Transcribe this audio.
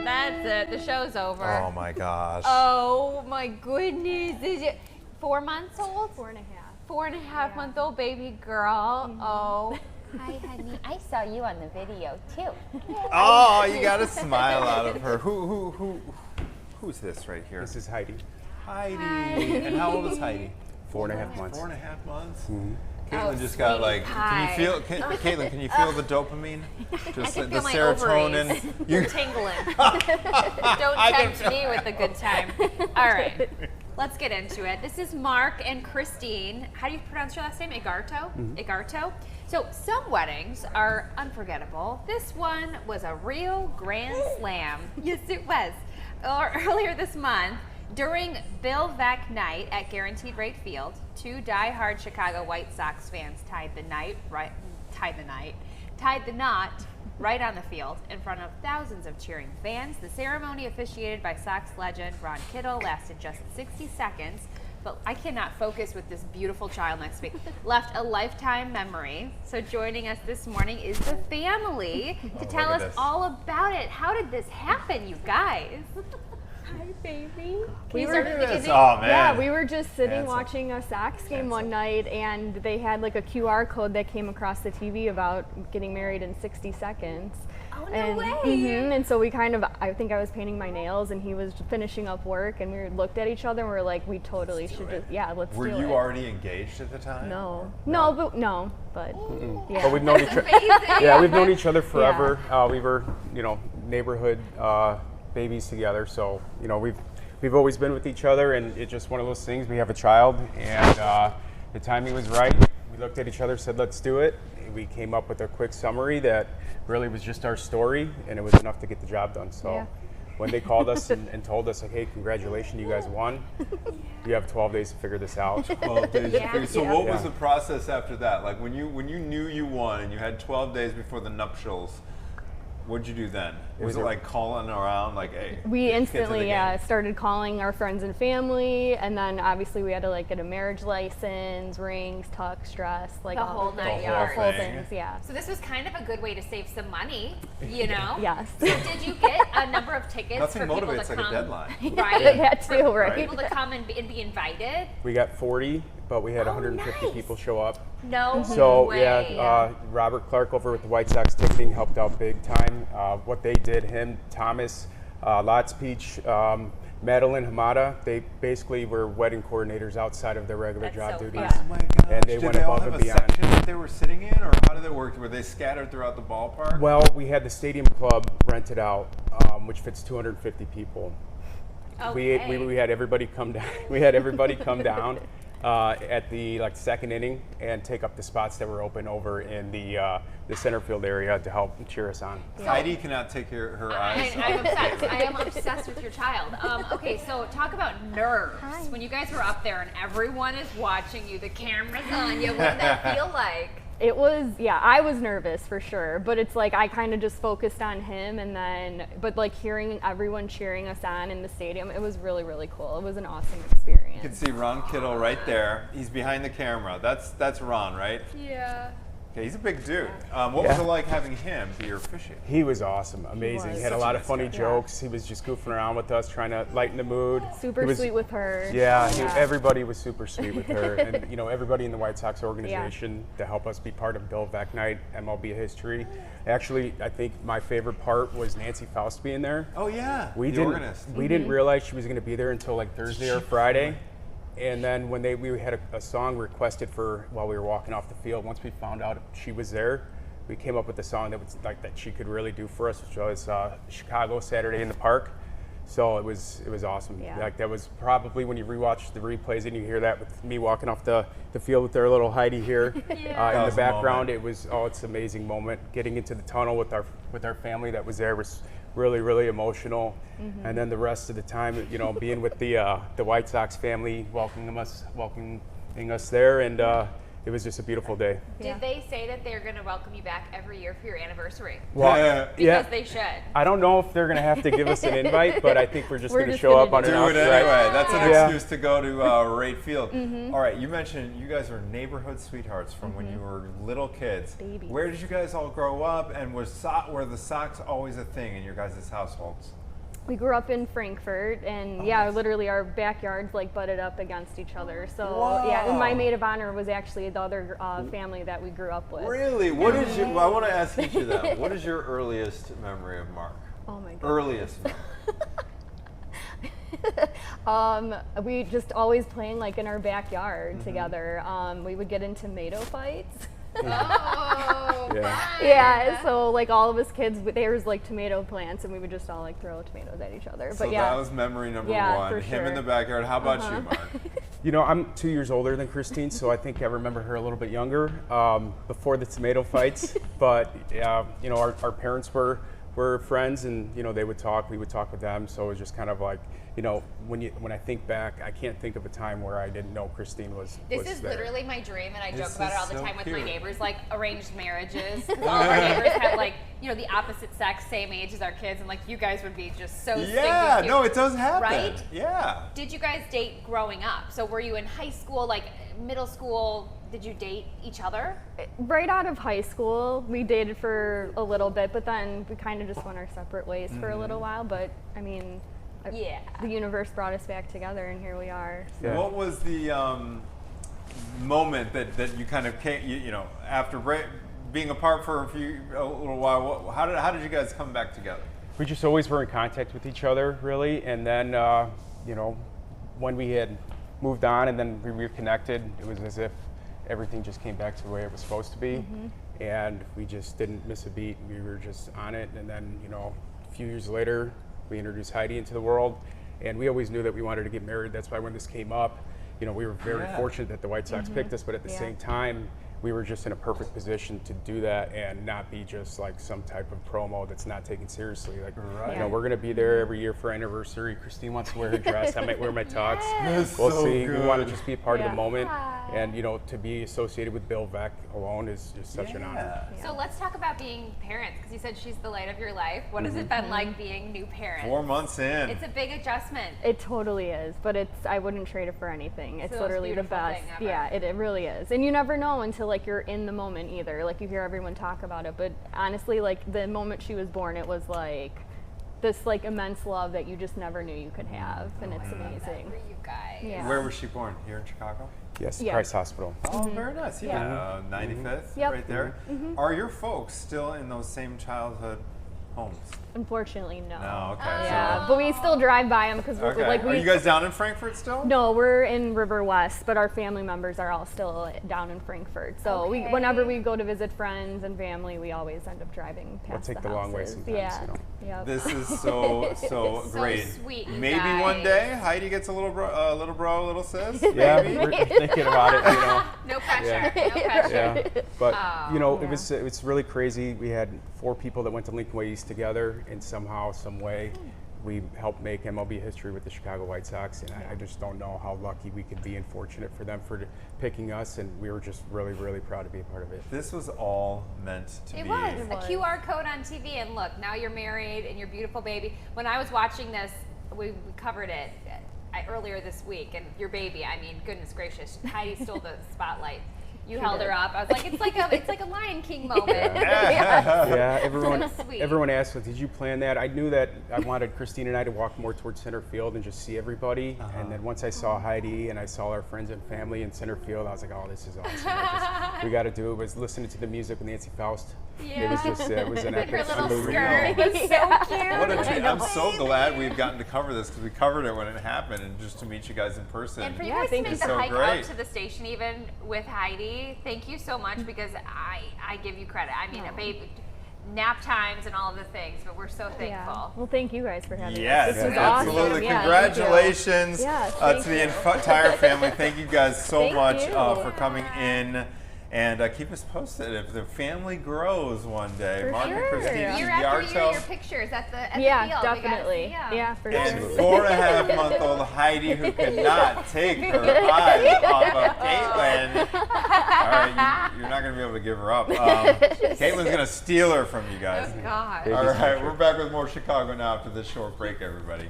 That's it. The show's over. Oh my gosh. Oh my goodness. Is it 4 months old? 4.5. 4.5 month old baby girl. Oh. Hi, honey. I saw you on the video too. Oh, you got a smile out of her. Who's this right here? This is Heidi. Heidi. And how old is Heidi? 4.5 months. 4.5 months. Mm-hmm. Caitlin just got like. Can you feel? Caitlin, can you feel the dopamine? Just I can the feel my serotonin. ovaries tingling. Don't tempt me with a good time. All right, let's get into it. This is Mark and Christine. How do you pronounce your last name? Igarto? Mm-hmm. Igarto? So some weddings are unforgettable. This one was a real grand slam. Yes, it was. Earlier this month, during Bill Veeck Night at Guaranteed Rate Field, 2 die-hard Chicago White Sox fans tied the knot right on the field in front of thousands of cheering fans. The ceremony, officiated by Sox legend Ron Kittle, lasted just 60 seconds, but I cannot focus with this beautiful child next to me. Left a lifetime memory. So joining us this morning is the family to tell us all about it. How did this happen, you guys? Hi, baby. We were Oh man. Yeah, we were just sitting Handsome. watching a Sox game one night, and they had like a QR code that came across the TV about getting married in 60 seconds. Oh, no and, way. and so we kind of, I think I was painting my nails, and he was finishing up work, and we looked at each other, and we were like, we totally should just, let's Were do it. you already engaged at the time? No, but yeah. But we've known each other. Yeah, we've known each other forever. We were, neighborhood babies together. So, we've always been with each other, and it's just one of those things. We have a child, and the timing was right. We looked at each other, said, let's do it. We came up with a quick summary that really was just our story, and it was enough to get the job done. So when they called us and told us, like, hey, congratulations, you guys won. You have 12 days to figure this out. 12 days. So what was the process after that? Like when you knew you won and you had 12 days before the nuptials, what'd you do then? Was it like calling around, like, hey? We get to the instantly game? started calling our friends and family, and then obviously we had to like get a marriage license, rings, tux, dress, like The all whole nine yards. whole thing. things. Yeah. So this was kind of a good way to save some money, you know? Yes. So did you get a number of tickets Nothing for people motivates to like come? a deadline. Right? That too, For right? people to come and be invited? We got 40, but we had 150 nice. people show up. No So way. Robert Clark over with the White Sox ticketing helped out big time. What they did, him, Thomas, Lots Peach, Madeline Hamada, they basically were wedding coordinators outside of their regular That's job so duties. fun. Oh my gosh. And they Did went they all above have and a beyond. section that they were sitting in, or how did it work? Were they scattered throughout the ballpark? Well, we had the stadium club rented out, which fits 250 people. Okay. We had everybody come down. We had everybody come down at the second inning and take up the spots that were open over in the center field area to help cheer us on. Heidi cannot take her eyes I'm off obsessed. Caitlin. I am obsessed with your child. Okay, so talk about nerves. When you guys were up there and everyone is watching you, the camera's on you, what did that feel like? It was, I was nervous for sure, but it's like I kind of just focused on him, and then, but like hearing everyone cheering us on in the stadium, it was really, really cool. It was an awesome experience. You can see Ron Kittle right there. He's behind the camera. That's Ron, right? Yeah. Okay, he's a big dude. What was it like having him be your officiant? He was awesome, amazing. was. He had a Such a lot of nice funny guy. jokes. He was just goofing around with us, trying to lighten the mood. Super He was- sweet with her. Yeah, everybody was super sweet with her, and everybody in the White Sox organization to help us be part of Bill Veeck Night, MLB history. Actually, I think my favorite part was Nancy Faust being there. Oh yeah, We the organist. didn't realize she was going to be there until like Thursday or Friday, and then when we had a song requested for while we were walking off the field. Once we found out she was there, we came up with a song that was like that she could really do for us, which was Chicago Saturday in the Park. So it was awesome. Yeah. Like that was probably when you rewatch the replays and you hear that with me walking off the field with our little Heidi here in That was the a background. moment. It's an amazing moment. Getting into the tunnel with our family that was there was really, really emotional. And then the rest of the time, being with the White Sox family, welcoming us there, and it was just a beautiful day. Did they say that they're going to welcome you back every year for your anniversary? Well, Because they should. I don't know if they're going to have to give us an invite, but I think we're just We're going to just show gonna up on do an Do it outright. anyway. That's an Yeah. excuse to go to Rate Field. All right, you mentioned you guys are neighborhood sweethearts from when you were little kids. Babies. Where did you guys all grow up, and were the Sox always a thing in your guys' households? We grew up in Frankfurt, and yeah, literally our backyards like butted up against each other. So yeah, and my maid of honor was actually the other family that we grew up with. Really? What is your? Well, I want to ask each of them. What is your earliest memory of Mark? Oh my god. Earliest memory. We just always playing like in our backyard together. We would get in tomato fights. Oh, Yeah, so like all of us kids, there was like tomato plants, and we would just all like throw tomatoes at each other. But So yeah, that was memory number Yeah, one. for Him in sure. the backyard. How about you, Mark? You know, I'm 2 years older than Christine, so I think I remember her a little bit younger, before the tomato fights. But you know, our parents were friends, and you know, they would talk, we would talk with them. So it was just kind of like, you know, when I think back, I can't think of a time where I didn't know Christine was. This is there. literally my dream, and I This joke about it all is the so time with my cute. neighbors, like arranged marriages. All of our neighbors have like, you know, the opposite sex, same age as our kids, and like you guys would be just so Yeah, stinking cute. no, it does happen. Right? Yeah. Did you guys date growing up? So were you in high school, like middle school? Did you date each other? right out of high school, we dated for a little bit, but then we kind of just went our separate ways for a little while. But I mean, Yeah. the universe brought us back together, and here we are. So. Yeah. What was the moment that you kind of came, you know, after being apart for a little while? How did you guys come back together? We just always were in contact with each other, really. And then, you know, when we had moved on and then we reconnected, it was as if everything just came back to the way it was supposed to be. And we just didn't miss a beat. We were just on it. And then, you know, a few years later, we introduced Heidi into the world. And we always knew that we wanted to get married. That's why when this came up, you know, we were very fortunate that the White Sox picked us, but at the same time, we were just in a perfect position to do that and not be just like some type of promo that's not taken seriously. Like, you know, we're going to be there every year for our anniversary. Christine wants to wear her dress. I might wear my tux. That's We'll so see. good. We want to just be a part of the Yeah. moment. And, you know, to be associated with Bill Veeck alone is just such an honor. So let's talk about being parents, because you said she's the light of your life. What has it been like being new parents? 4 months in. It's a big adjustment. It totally is, but I wouldn't trade it for anything. It's the most literally the beautiful best. thing ever. Yeah, it really is. And you never know until like you're in the moment either. Like you hear everyone talk about it, but honestly, like the moment she was born, it was like this like immense love that you just never knew you could have, and it's amazing. For you guys. Yeah. Where was she born? Here in Chicago? Yes, Yeah. Christ Hospital. Oh, very nice. Yeah. 95th, Yep. right there. Are your folks still in those same childhood homes? Unfortunately, no. No, okay. Yeah, but we still drive by them because Okay. like Are you guys down in Frankfurt still? No, we're in River West, but our family members are all still down in Frankfurt. So Okay. whenever we go to visit friends and family, we always end up driving past take the the long way houses. sometimes, Yeah. you know. Yep. This is so So great. sweet, you Maybe guys. one day Heidi gets a little bro, little sis. Yeah, Maybe. we're thinking about it, you know. No pressure. Yeah. No pressure. Yeah, but you know, Yeah. it's really crazy. We had 4 people that went to Lincoln Way East together, and somehow, some way, we helped make MLB history with the Chicago White Sox. And I just don't know how lucky we could be and fortunate for them for picking us. And we were just really, really proud to be a part of it. This was all meant to It be. was a was. QR code on TV, and look, now you're married and your beautiful baby. When I was watching this, we covered it earlier this week, and your baby. I mean, goodness gracious, Heidi stole the spotlight. You held her up. I was like, it's like a Lion King moment. Yeah, everyone Sweet. everyone asked, well, did you plan that? I knew that I wanted Christine and I to walk more towards center field and just see everybody. And then once I saw Heidi and I saw our friends and family in center field, I was like, oh, this is awesome. We got to do it. Was listening to the music with Nancy Faust. It was just, it was an Her epic, little unbelievable. skirt. It was so cute. What a treat. I'm so glad we've gotten to cover this, because we covered it when it happened, and just to meet you guys in person. And for you Yeah, guys to thank make you. the So hike great. up to the station even with Heidi, thank you so much, because I give you credit. I mean, a baby, nap times and all of the things, but we're so thankful. Yeah. Well, thank you guys for having Yes, us. This was absolutely. awesome. Yeah, thank you. Congratulations Yeah, to thank the you. entire family. Thank you guys so Thank much you. for coming in. And keep us posted if the family grows one day. For Mark and sure. Christine Year after year, Yartel. your pictures at the Yeah, field. definitely. We gotta see 'em. Yeah, for And sure. 4.5-month-old Heidi, who cannot take her eyes off of Caitlin. All right, you're not going to be able to give her up. Caitlin's going to steal her from you guys. Oh, God. All right, we're back with more Chicago Now after this short break, everybody.